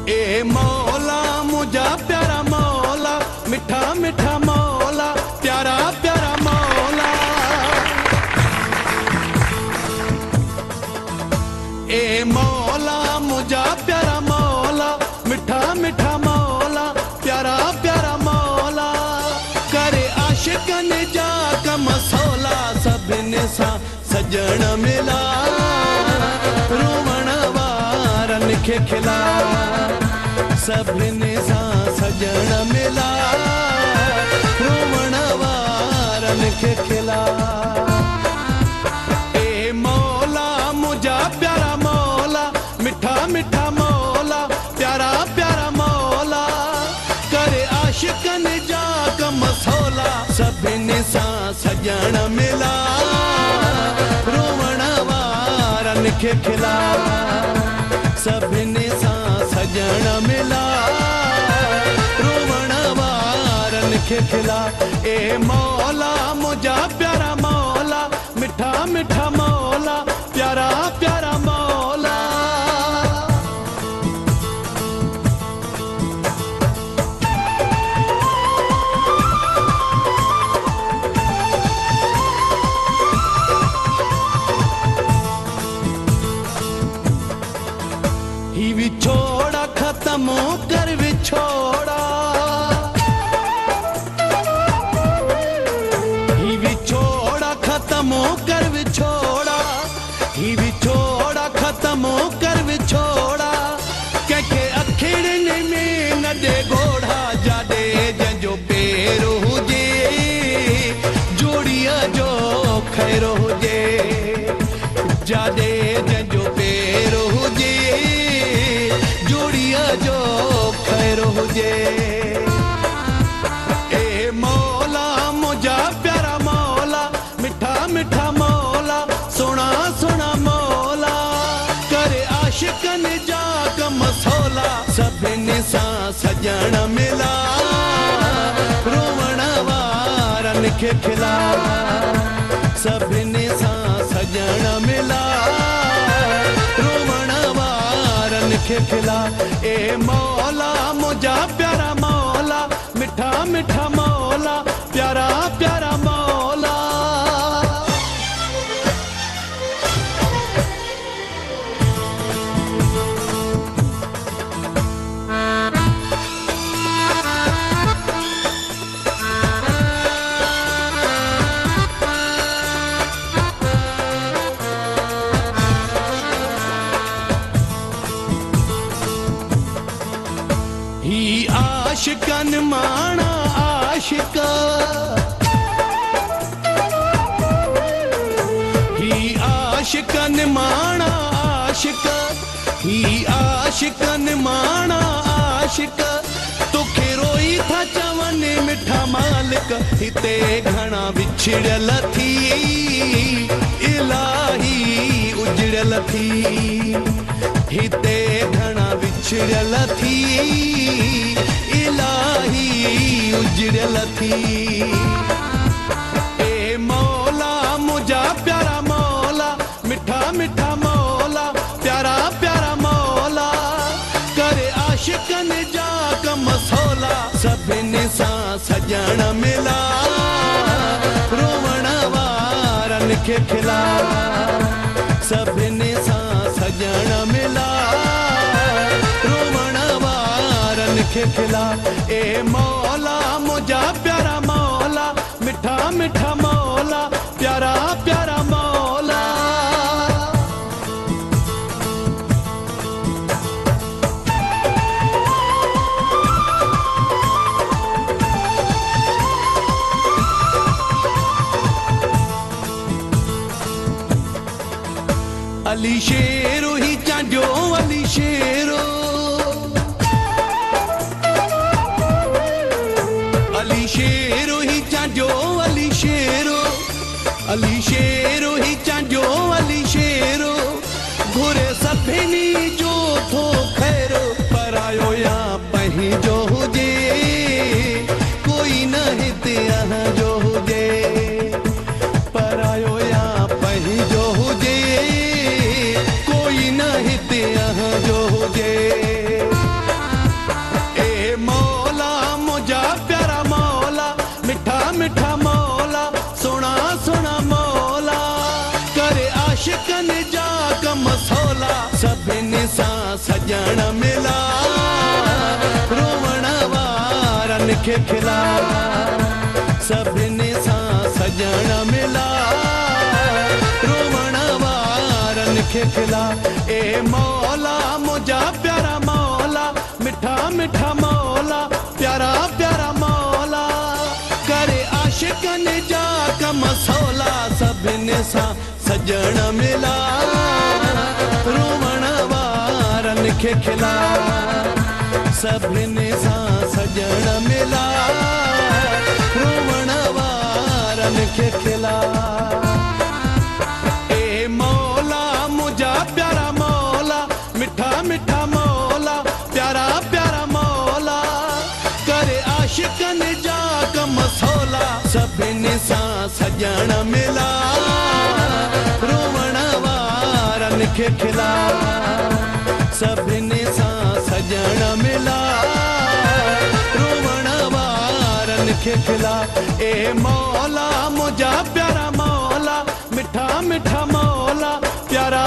ए मौला मुझा प्यारा मौला, मिठा मिठा मौला, प्यारा प्यारा मौला। ए मौला मुझा प्यारा मौला, मिठा मिठा मौला, प्यारा प्यारा मौला। करे आशिकन जा कम सौला, सभिनी सां सजण मिला, रोवण वारन खे खिला, सभिनी सां सजण मिला, रोवण वारन खे खिला। ए मौला मुझा प्यारा मौला, मिठा मिठा मौला, प्यारा प्यारा मौला। करे आशिकन जा कम सौला, सभिनी सां सजण मिला, रोवण वारन खे खिला, सभिनी सां सजण मिला, रोवण वारन खे खिला। ए मौला मुझा प्यारा मौला, मिठा मिठा मौला, प्यारा प्यारा मौला। ही विछोड़ा खत्म कर विछोड़ा, ही विछोड़ा खत्म कर विछोड़ा, ही विछोड़ा खत्म कर विछोड़ा। कंहिंखे अखिड़िन में न ॾे घोड़ा, जाॾे जंहिंजो पेर हुजे, जोड़ीअ जो ख़ैर हुजे, जाॾे जंहिंजो पेर हुजे, जो खैर हुजे। ए मौला मुझा प्यारा मौला, मिठा मिठा मौला, सोना सोना मौला। करे आशिकन जा कम सौला, सभिनी सां सजण मिला, रोवण वारन खे खिला, सभिनी सां सजण मिला, रोवण वारन खे खिला। ए मौला मुझा प्यारा मौला, मिठा मिठा मौला, प्यारा प्यारा मौला। ही आशिकन माना आशिका, ही आशिकन माना आशिका, ही आशिकन माना आशिका। तोखे रोई था चवन मिठा मालिक, हिते घणा विछड़ियल थी, इलाही उजड़ियल थी, हिते घणा विछड़ियल थी, इलाही उजड़ियल थी। ए मौला मुझा प्यारा मौला, मिठा मिठा मौला, प्यारा प्यारा मौला। करे आशिकन जा कम सौला, सभिनी सां सजण मिला, रोवण वारन खे खिला, सभिनी सां सजण मिला, रोवण वारन खे खिला। ए मौला मुझा प्यारा मौला, मिठा मिठा मौला, प्यारा प्यारा मौला। अली शेरो ही चांजो अली शेरो, अली शेरो ही चांजो अली शेरो, अली शेरो ही सजण मिला रोवण वारन खे खिला सभिनी सां सजण मिला रोवण वारन खे खिला ए मौला मुंहिंजा प्यारा मौला मिठा मिठा मौला प्यारा प्यारा मौला करे आशिकनि जा कम सवला सभिनी सां सजण मिला रोवण वारन खे खिला सभिनी सां सजण मिला रोवण वारन खे खिला ए मौला मुंहिंजा प्यारा मौला मिठा मिठा मौला प्यारा प्यारा मौला करे आशिकनि जा कम सवला सभिनी सां सजण मिला रोवण वारन खे खिला सभिनी सां सजण मिला रोवण वारन खे खिला ए मौला मुंहिंजा प्यारा मौला मिठा मिठा मौला प्यारा